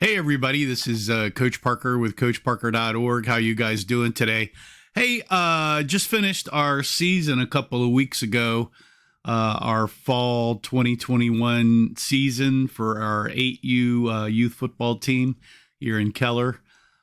Hey everybody, this is Coach Parker with CoachParker.org. How you guys doing today? Hey, just finished our season a couple of weeks ago, our fall 2021 season for our 8U youth football team here in Keller.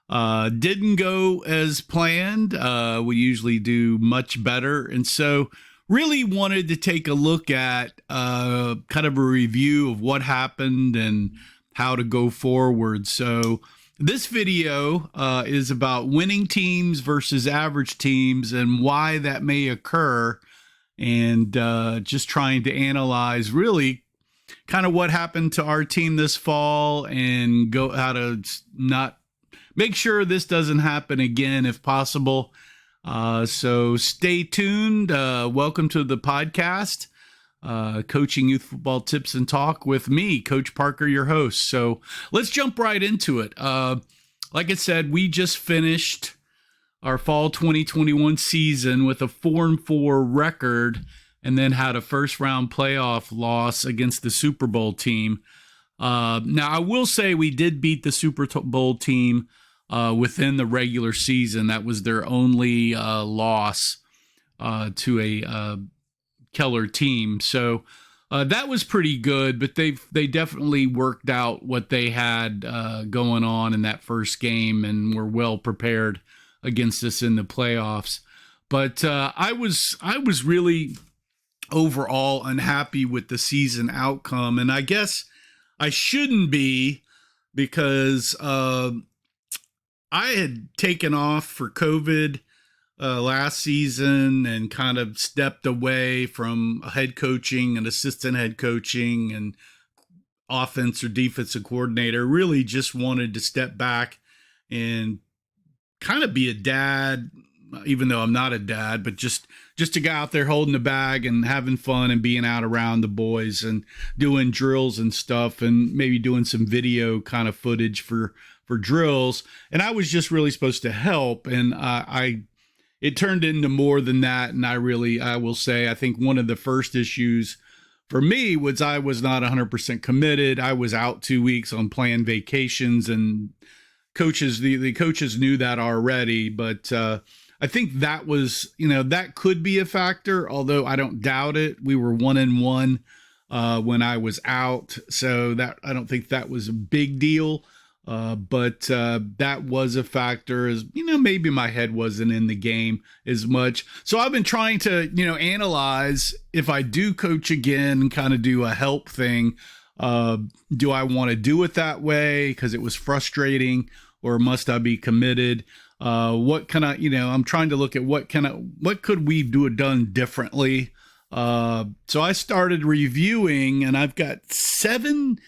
Didn't go as planned. We usually do much better, and so really wanted to take a look at kind of a review of what happened and how to go forward. So this video is about winning teams versus average teams and why that may occur, and just trying to analyze really kind of what happened to our team this fall and go how to not make sure this doesn't happen again if possible. So stay tuned. Welcome to the podcast. Coaching Youth Football Tips and Talk with me, Coach Parker, your host. So let's jump right into it. Like I said, we just finished our fall 2021 season with a 4-4 record and then had a first round playoff loss against the Super Bowl team. Now, I will say we did beat the Super Bowl team within the regular season. That was their only loss to a Keller team. So that was pretty good, but they definitely worked out what they had going on in that first game and were well prepared against us in the playoffs. But I was really overall unhappy with the season outcome, and I guess I shouldn't be, because I had taken off for COVID last season and kind of stepped away from head coaching and assistant head coaching and offense or defensive coordinator. Really just wanted to step back and kind of be a dad, even though I'm not a dad, but just to go out there holding the bag and having fun and being out around the boys and doing drills and stuff, and maybe doing some video kind of footage for drills. And I was just really supposed to help, and it turned into more than that. And I will say, I think one of the first issues for me was I was not 100% committed. I was out 2 weeks on planned vacations, and the coaches knew that already. But I think that was, that could be a factor, although I don't doubt it. We were 1-1 when I was out. So that, I don't think that was a big deal. But that was a factor, as maybe my head wasn't in the game as much. So I've been trying to analyze, if I do coach again and kind of do a help thing, do I want to do it that way because it was frustrating, or must I be committed? What can I, I'm trying to look at what could we done differently? So I started reviewing, and I've got 7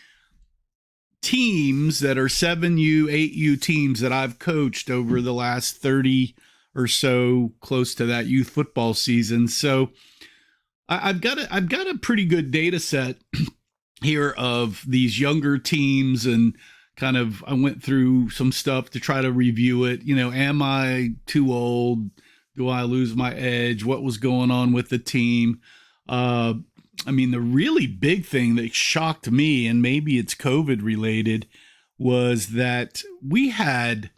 teams that are 7U, 8U teams that I've coached over the last 30 or so, close to that youth football season. So I've got a pretty good data set here of these younger teams, and kind of I went through some stuff to try to review it. Am I too old? Do I lose my edge? What was going on with the team? The really big thing that shocked me, and maybe it's COVID related, was that we had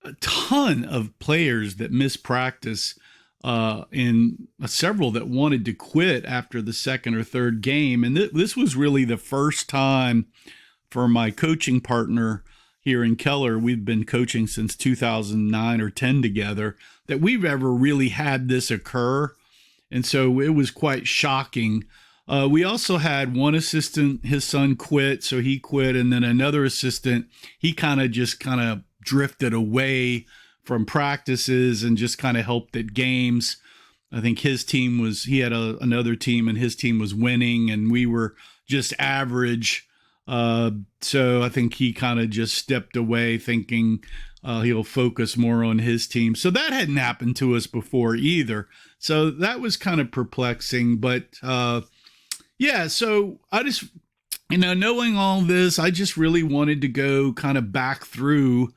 a ton of players that missed practice, and several that wanted to quit after the second or third game. And this was really the first time for my coaching partner here in Keller. We've been coaching since 2009 or 10 together, that we've ever really had this occur. And so it was quite shocking. We also had one assistant, his son quit, so he quit. And then another assistant, he kind of drifted away from practices and just kind of helped at games. I think he had another team, and his team was winning, and we were just average. So I think he kind of just stepped away, thinking he'll focus more on his team. So that hadn't happened to us before either. So that was kind of perplexing. But so I just, knowing all this, I just really wanted to go kind of back through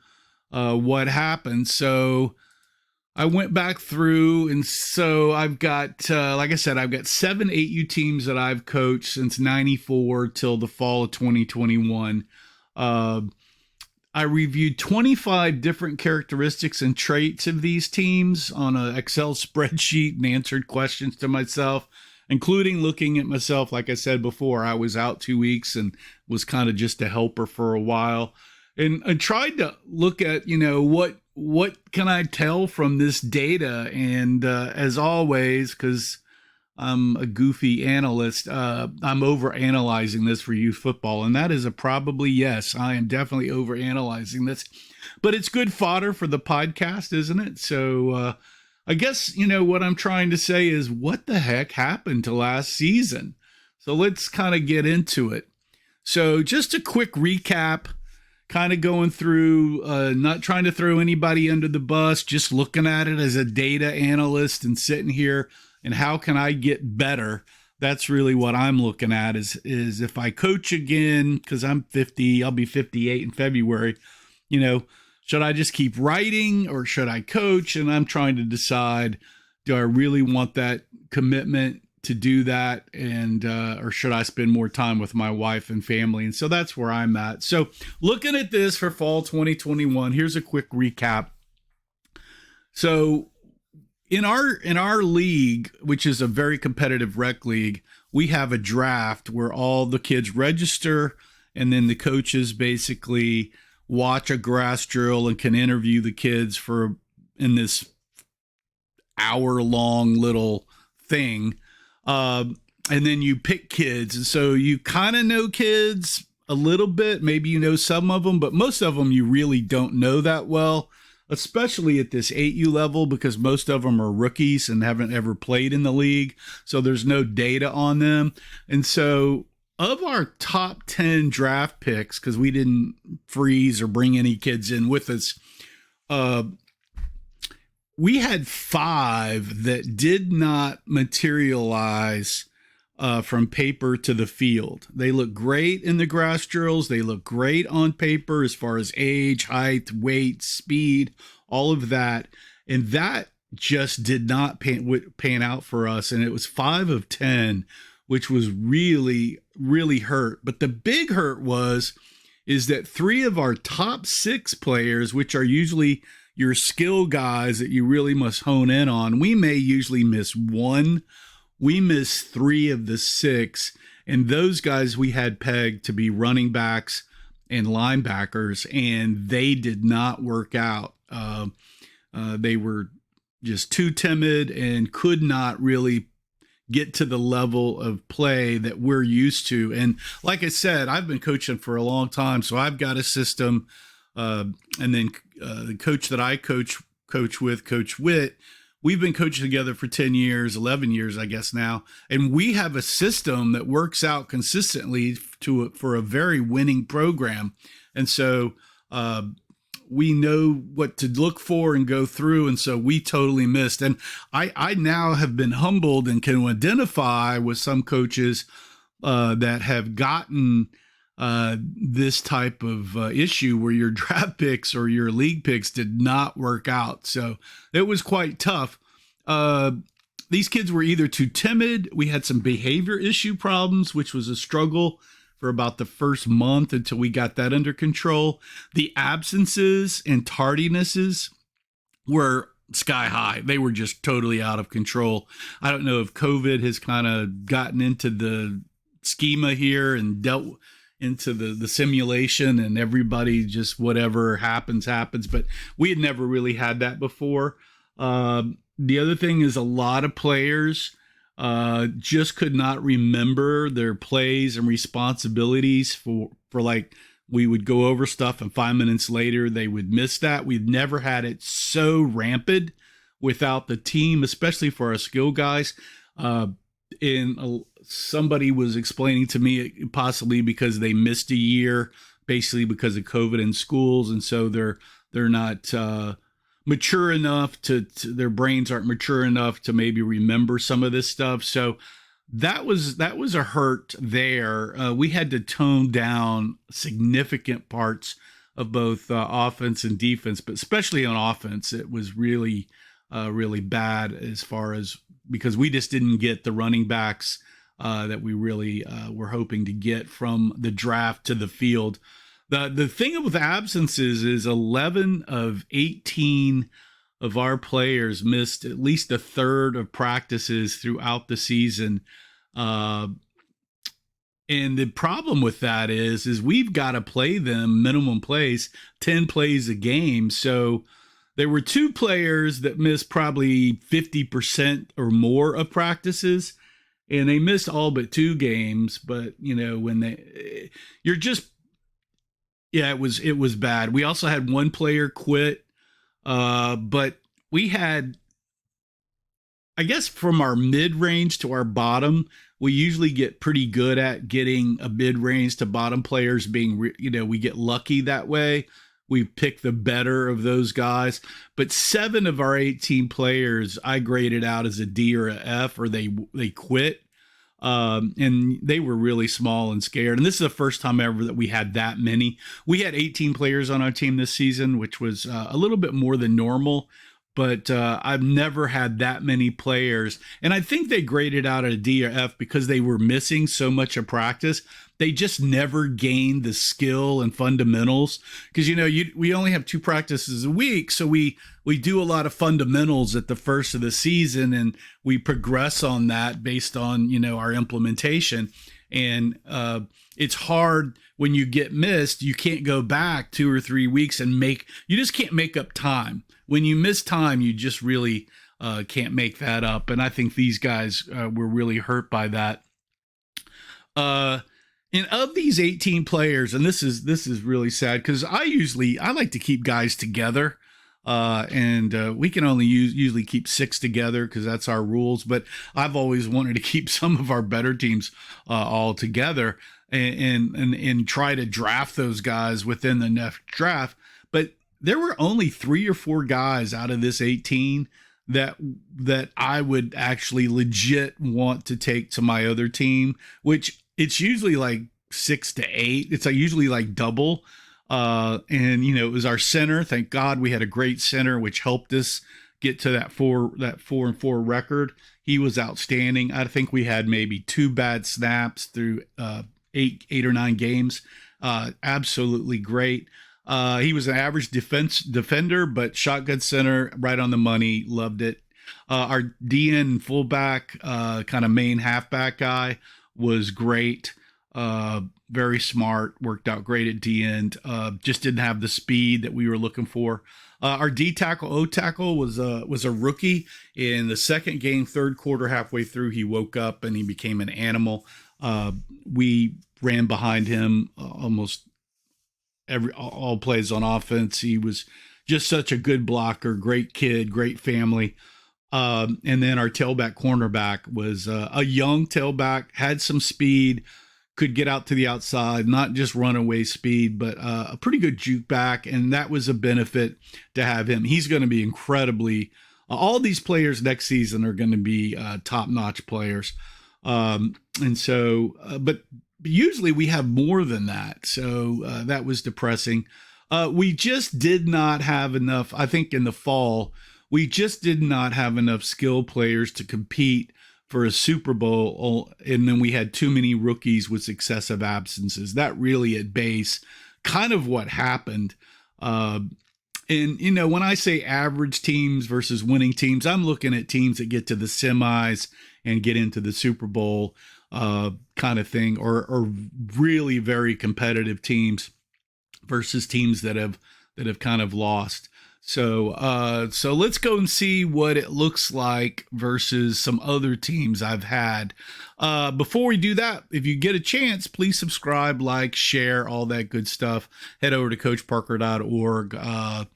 what happened. So I went back through, and so I've got, like I said, I've got 7 8U teams that I've coached since '94 till the fall of 2021. Uh, I reviewed 25 different characteristics and traits of these teams on an Excel spreadsheet and answered questions to myself, including looking at myself. Like I said before, I was out 2 weeks and was kind of just a helper for a while. And I tried to look at, what can I tell from this data? And as always, because I'm a goofy analyst, I'm over analyzing this for youth football. And that is a probably yes. I am definitely over analyzing this, but it's good fodder for the podcast, isn't it? So I guess, what I'm trying to say is what the heck happened to last season? So let's kind of get into it. So just a quick recap, kind of going through, not trying to throw anybody under the bus, just looking at it as a data analyst and sitting here and how can I get better? That's really what I'm looking at is if I coach again, because I'm 50, I'll be 58 in February, should I just keep writing or should I coach? And I'm trying to decide, do I really want that commitment to do that? And, or should I spend more time with my wife and family? And so that's where I'm at. So looking at this for fall 2021, here's a quick recap. So in our league, which is a very competitive rec league, we have a draft where all the kids register and then the coaches basically watch a grass drill and can interview the kids in this hour-long little thing. And then you pick kids. And so you kind of know kids a little bit. Maybe you know some of them, but most of them you really don't know that well, especially at this 8U level, because most of them are rookies and haven't ever played in the league. So there's no data on them. And so of our top 10 draft picks, because we didn't freeze or bring any kids in with us, we had 5 that did not materialize from paper to the field. They look great in the grass drills. They look great on paper as far as age, height, weight, speed, all of that. And that just did not pan out for us. And it was 5 of 10, which was really, really hurt. But the big hurt is that 3 of our top 6 players, which are usually your skill guys that you really must hone in on, we may usually miss 1. We missed 3 of the 6, and those guys we had pegged to be running backs and linebackers, and they did not work out. They were just too timid and could not really get to the level of play that we're used to. And like I said, I've been coaching for a long time, so I've got a system. And then the coach that I coach with, Coach Witt, we've been coaching together for 10 years, 11 years, I guess now. And we have a system that works out consistently for a very winning program. And so we know what to look for and go through. And so we totally missed. And I now have been humbled and can identify with some coaches that have gotten this type of issue where your draft picks or your league picks did not work out. So it was quite tough. These kids were either too timid. We had some behavior issue problems, which was a struggle for about the first month until we got that under control. The absences and tardinesses were sky high. They were just totally out of control. I don't know if COVID has kind of gotten into the schema here and dealt into the simulation, and everybody just whatever happens, but we had never really had that before. The other thing is a lot of players just could not remember their plays and responsibilities for like, we would go over stuff and 5 minutes later they would miss that. We've never had it so rampant without the team, especially for our skill guys. And somebody was explaining to me possibly because they missed a year, basically because of COVID in schools, and so they're not mature enough to their brains aren't mature enough to maybe remember some of this stuff. So that was a hurt there. We had to tone down significant parts of both offense and defense, but especially on offense, it was really bad as far as, because we just didn't get the running backs that we really were hoping to get from the draft to the field. The thing with absences is 11 of 18 of our players missed at least a third of practices throughout the season. Uh, and the problem with that is we've got to play them minimum plays, 10 plays a game. So there were two players that missed probably 50% or more of practices, and they missed all but two games. But you're just, yeah, it was bad. We also had one player quit, but we had, I guess, from our mid range to our bottom, we usually get pretty good at getting a mid range to bottom players being, we get lucky that way. We pick the better of those guys. But 7 of our 18 players I graded out as a D or a F, or they quit. And they were really small and scared. And this is the first time ever that we had that many. We had 18 players on our team this season, which was a little bit more than normal. But I've never had that many players. And I think they graded out at a D or F because they were missing so much of practice. They just never gained the skill and fundamentals. Because, we only have 2 practices a week. So we do a lot of fundamentals at the first of the season, and we progress on that based on, our implementation. And it's hard when you get missed. You can't go back 2 or 3 weeks and you just can't make up time. When you miss time, you just really can't make that up. And I think these guys were really hurt by that. And of these 18 players, and this is really sad because I like to keep guys together. And we can only usually keep 6 together because that's our rules. But I've always wanted to keep some of our better teams all together and try to draft those guys within the next draft. But there were only 3 or 4 guys out of this 18 that I would actually legit want to take to my other team, which it's usually like 6 to 8. It's usually like double. And it was our center. Thank God we had a great center, which helped us get to that 4-4 record. He was outstanding. I think we had maybe 2 bad snaps through 8 or 9 games. Absolutely great. He was an average defender, but shotgun center, right on the money. Loved it. Our DN fullback, kind of main halfback guy, was great. Very smart, worked out great at D end. Just didn't have the speed that we were looking for. Our D tackle, O tackle, was a rookie. In the second game, third quarter, halfway through, he woke up and he became an animal. We ran behind him almost all plays on offense. He was just such a good blocker, great kid, great family. And then our tailback cornerback was a young tailback, had some speed, could get out to the outside, not just runaway speed, but a pretty good juke back. And that was a benefit to have him. He's going to be incredibly, all these players next season are going to be top-notch players. And so, but usually we have more than that. So that was depressing. We just did not have enough, I think in the fall, we just did not have enough skill players to compete for a Super Bowl. And then we had too many rookies with excessive absences. That really at base kind of what happened. And, when I say average teams versus winning teams, I'm looking at teams that get to the semis and get into the Super Bowl kind of thing, or really very competitive teams versus teams that have kind of lost. So let's go and see what it looks like versus some other teams I've had. Before we do that, if you get a chance, please subscribe, like, share, all that good stuff. Head over to coachparker.org.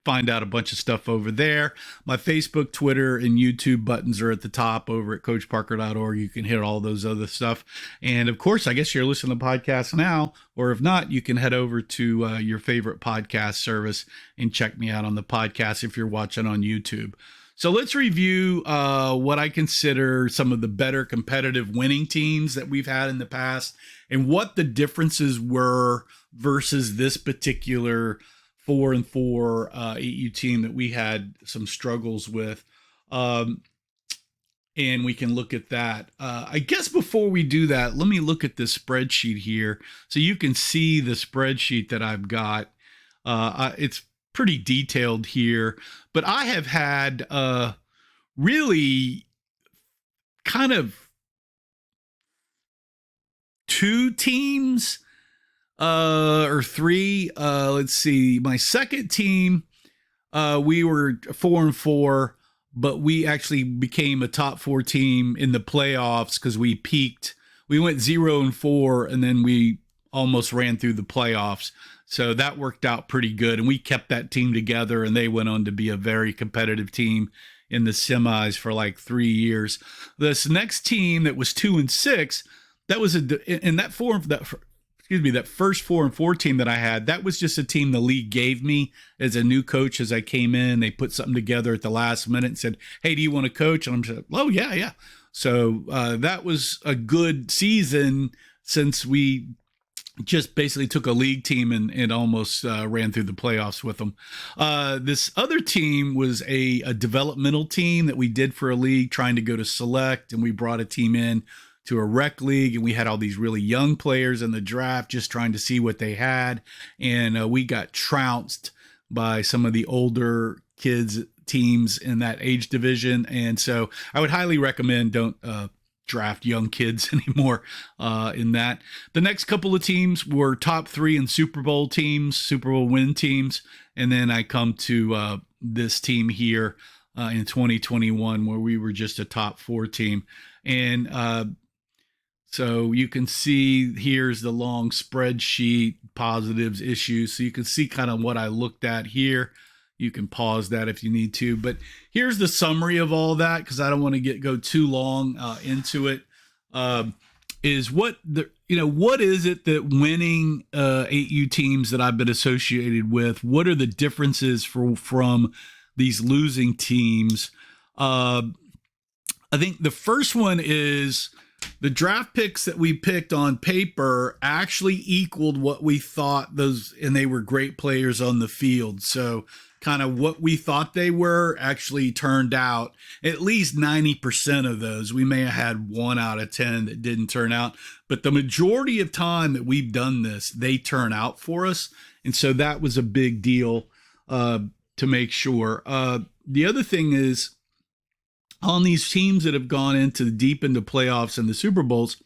Find out a bunch of stuff over there. My Facebook, Twitter, and YouTube buttons are at the top over at coachparker.org. You can hit all those other stuff. And of course, I guess you're listening to podcasts now, or if not, you can head over to your favorite podcast service and check me out on the podcast if you're watching on YouTube. So let's review what I consider some of the better competitive winning teams that we've had in the past and what the differences were versus this particular 4-4 AU team that we had some struggles with. and we can look at that. I guess before we do that, let me look at this spreadsheet here so you can see the spreadsheet that I've got. It's pretty detailed here, but I have had really kind of two teams or three. Let's see. My second team, we were 4-4, but we actually became a top four team in the playoffs because we peaked. We went 0-4, and then we almost ran through the playoffs. So that worked out pretty good, and we kept that team together, and they went on to be a very competitive team in the semis for like 3 years. This next team that was 2-6, that was in that that first 4-4 team that I had, that was just a team the league gave me as a new coach. As I came in, they put something together at the last minute and said, "Hey, do you want to coach?" And I'm like, "Oh yeah." So that was a good season since we just basically took a league team and almost ran through the playoffs with them. This other team was a developmental team that we did for a league trying to go to select, and we brought a team in to a rec league, and we had all these really young players in the draft just trying to see what they had, and we got trounced by some of the older kids teams in that age division. And so I would highly recommend don't draft young kids anymore in that. The next couple of teams were top three and Super Bowl teams, Super Bowl win teams. And then I come to this team here in 2021 where we were just a top four team. And so you can see here's the long spreadsheet, positives, issues. So you can see kind of what I looked at here. You can pause that if you need to, but here's the summary of all that because I don't want to go too long into it. Is what is it that winning 8U teams that I've been associated with? What are the differences from these losing teams? I think the first one is the draft picks that we picked on paper actually equaled what we thought and they were great players on the field. So kind of what we thought they were actually turned out at least 90% of those. We may have had 1 out of 10 that didn't turn out, but the majority of time that we've done this, they turn out for us. And so that was a big deal to make sure. The other thing is, on these teams that have gone deep into playoffs and the Super Bowls,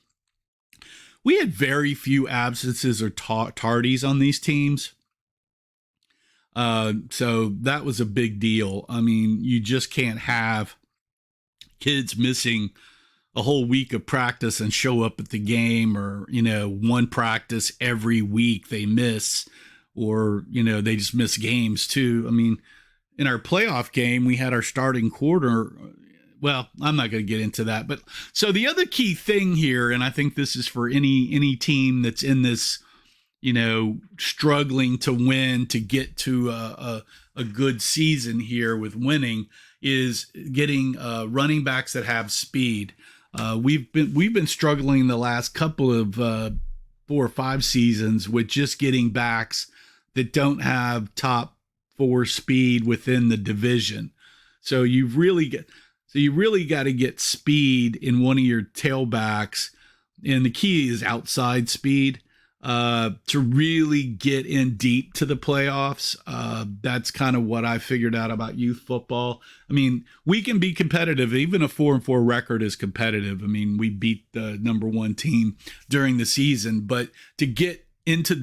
we had very few absences or tardies on these teams. So that was a big deal. I mean, you just can't have kids missing a whole week of practice and show up at the game, or, one practice every week they miss, or, they just miss games too. I mean, in our playoff game, we had our starting quarter. Well, I'm not going to get into that. But so the other key thing here, and I think this is for any team that's in this, struggling to win, to get to a good season here with winning, is getting running backs that have speed. We've been struggling the last couple of 4 or 5 seasons with just getting backs that don't have top 4 speed within the division. So you really got to get speed in one of your tailbacks, and the key is outside speed to really get in deep to the playoffs. That's kind of what I figured out about youth football. I mean, we can be competitive. Even a 4-4 record is competitive. I mean, we beat the number 1 team during the season, but to get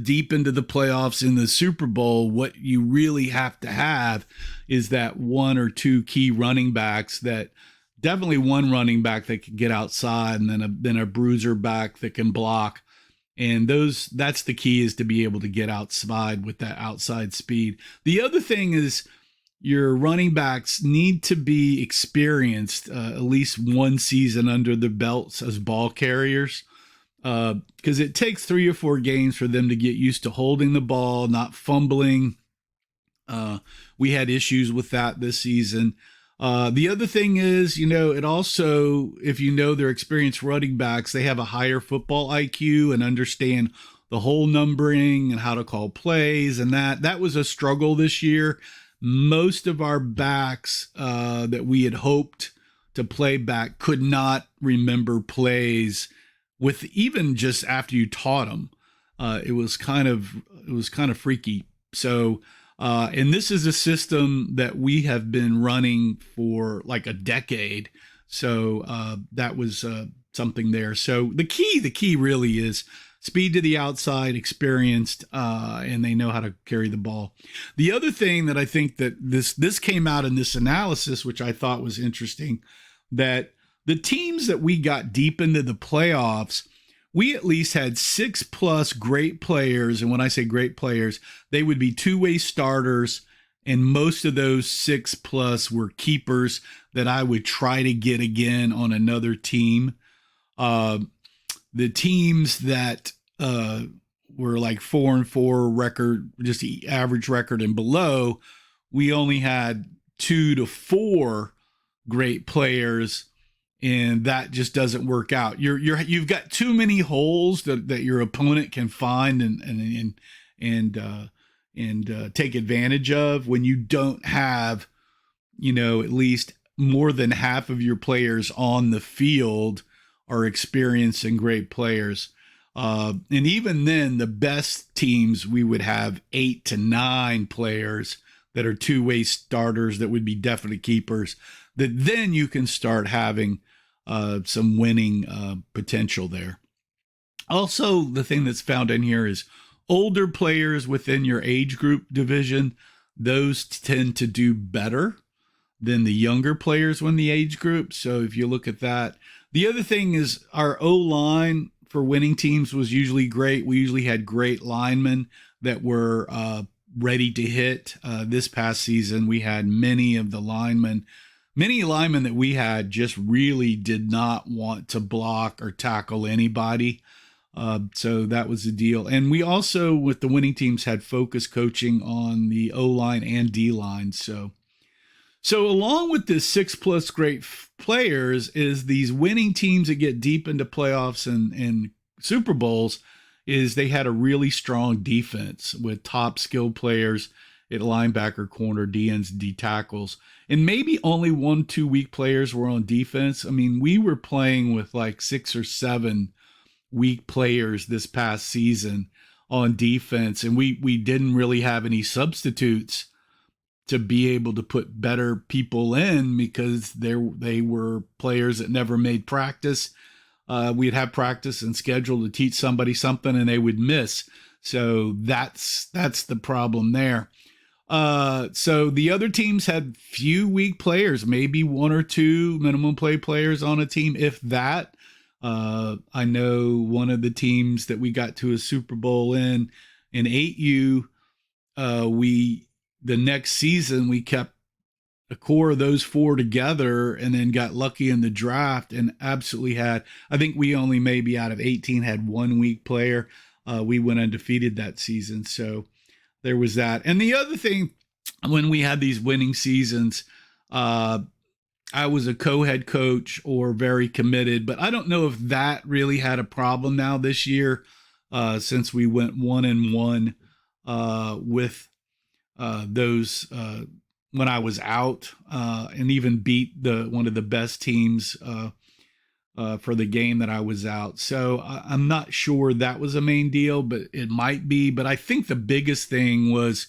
deep into the playoffs in the Super Bowl, what you really have to have is that 1 or 2 key running backs, that definitely one running back that can get outside, and then a bruiser back that can block. And that's the key, is to be able to get outside with that outside speed. The other thing is your running backs need to be experienced, at least 1 season under the belts as ball carriers. Because it takes 3 or 4 games for them to get used to holding the ball, not fumbling. We had issues with that this season. The other thing is, it also, if they're experienced running backs, they have a higher football IQ and understand the whole numbering and how to call plays. And that was a struggle this year. Most of our backs that we had hoped to playback could not remember plays with even just after you taught them. It was kind of freaky. So, and this is a system that we have been running for like a decade. So that was something there. So the key really is speed to the outside, experienced, and they know how to carry the ball. The other thing that I think that this came out in this analysis, which I thought was interesting, that the teams that we got deep into the playoffs, we at least had 6+ great players. And when I say great players, they would be two-way starters. And most of those 6+ were keepers that I would try to get again on another team. The teams that were like 4-4 record, just the average record and below, we only had 2 to 4 great players, and that just doesn't work out. You've got too many holes that your opponent can find and take advantage of when you don't have, at least more than half of your players on the field are experienced and great players. And even then, the best teams, we would have 8 to 9 players that are two-way starters that would be definite keepers, that then you can start having some winning potential there. Also, the thing that's found in here is older players within your age group division. Those tend to do better than the younger players when the age group. So if you look at that, the other thing is our O-line for winning teams was usually great. We usually had great linemen that were ready to hit. This past season, we had many linemen that we had just really did not want to block or tackle anybody. So that was the deal. And we also, with the winning teams, had focus coaching on the O-line and D-line. So along with this 6+ great players is these winning teams that get deep into playoffs and Super Bowls, is they had a really strong defense with top skilled players at linebacker, corner, DNs, D tackles, and maybe only 1-2 weak players were on defense. I mean, we were playing with like 6 or 7 weak players this past season on defense, and we didn't really have any substitutes to be able to put better people in because they were players that never made practice. We'd have practice and schedule to teach somebody something and they would miss. So that's the problem there. So the other teams had few weak players, maybe 1 or 2 minimum play players on a team, if that. I know one of the teams that we got to a Super Bowl in 8U, the next season we kept a core of those 4 together and then got lucky in the draft and absolutely had, I think we only maybe out of 18 had 1 weak player. We went undefeated that season. So there was that. And the other thing, when we had these winning seasons, I was a co-head coach or very committed, but I don't know if that really had a problem now this year, since we went 1-1 with those when I was out, and even beat one of the best teams for the game that I was out. So I'm not sure that was a main deal, but it might be. But I think the biggest thing was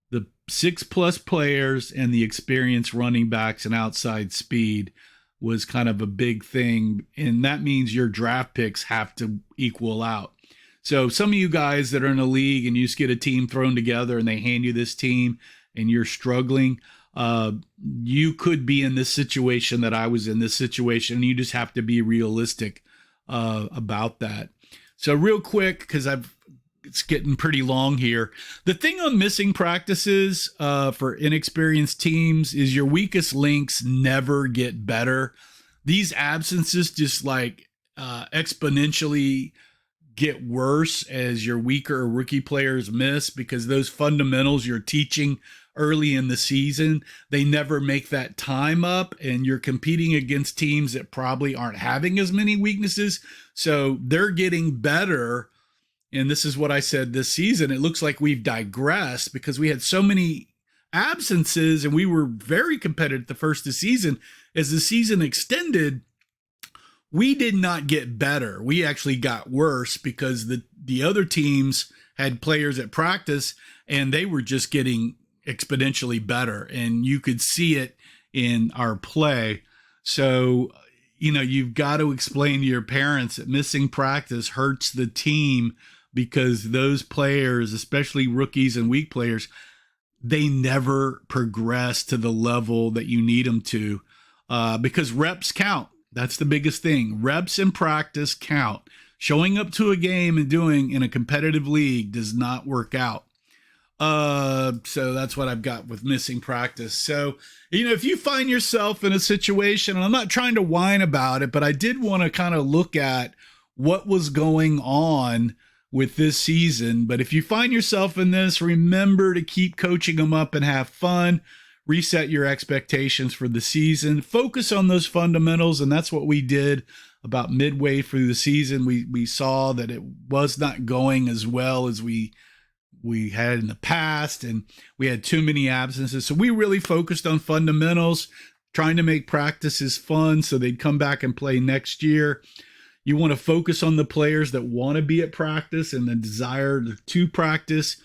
the 6+ players and the experienced running backs and outside speed was kind of a big thing. And that means your draft picks have to equal out. So some of you guys that are in the league and you just get a team thrown together and they hand you this team and you're struggling, you could be in this situation that I was in this situation. And you just have to be realistic about that. So real quick, because it's getting pretty long here. The thing on missing practices for inexperienced teams is your weakest links never get better. These absences just like exponentially get worse as your weaker or rookie players miss, because those fundamentals you're teaching early in the season, they never make that time up, and you're competing against teams that probably aren't having as many weaknesses. So they're getting better. And this is what I said this season. It looks like we've digressed because we had so many absences, and we were very competitive the first of the season. As the season extended, we did not get better. We actually got worse because the other teams had players at practice and they were just getting exponentially better. And you could see it in our play. So, you've got to explain to your parents that missing practice hurts the team because those players, especially rookies and weak players, they never progress to the level that you need them to because reps count. That's the biggest thing. Reps in practice count. Showing up to a game and doing in a competitive league does not work out. So that's what I've got with missing practice. So, if you find yourself in a situation, and I'm not trying to whine about it, but I did want to kind of look at what was going on with this season. But if you find yourself in this, remember to keep coaching them up and have fun. Reset your expectations for the season. Focus on those fundamentals, and that's what we did about midway through the season. We saw that it was not going as well as we had in the past, and we had too many absences. So we really focused on fundamentals, trying to make practices fun so they'd come back and play next year. You want to focus on the players that want to be at practice and the desire to practice.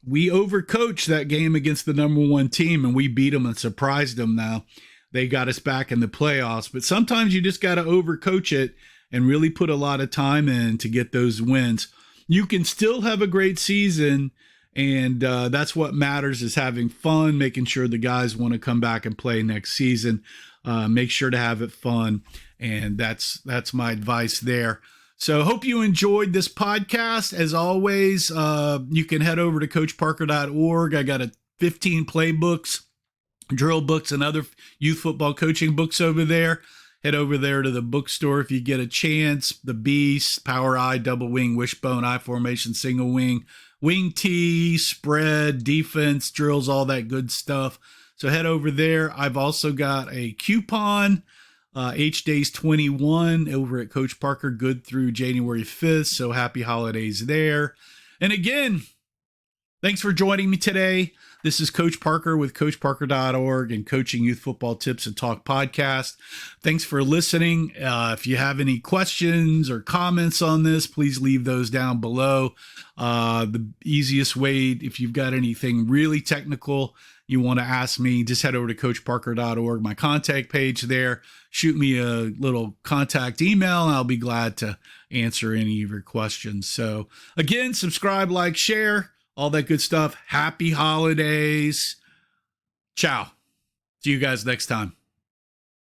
We overcoached that game against the number one team, and we beat them and surprised them. Now they got us back in the playoffs, but sometimes you just got to overcoach it and really put a lot of time in to get those wins. You can still have a great season, and that's what matters, is having fun, making sure the guys want to come back and play next season. Make sure to have it fun, and that's my advice there. So hope you enjoyed this podcast. As always, you can head over to coachparker.org. I got 15 playbooks, drill books, and other youth football coaching books over there. Head over there to the bookstore if you get a chance. The Beast, Power I, Double Wing, Wishbone, I Formation, Single Wing, Wing T, Spread, Defense, Drills, all that good stuff. So head over there. I've also got a coupon, H-Days 21 over at Coach Parker, good through January 5th. So happy holidays there. And again, thanks for joining me today. This is Coach Parker with CoachParker.org and Coaching Youth Football Tips and Talk podcast. Thanks for listening. If you have any questions or comments on this, please leave those down below. The easiest way, if you've got anything really technical you want to ask me, just head over to CoachParker.org, my contact page there. Shoot me a little contact email, and I'll be glad to answer any of your questions. So again, subscribe, like, share, all that good stuff. Happy holidays. Ciao. See you guys next time.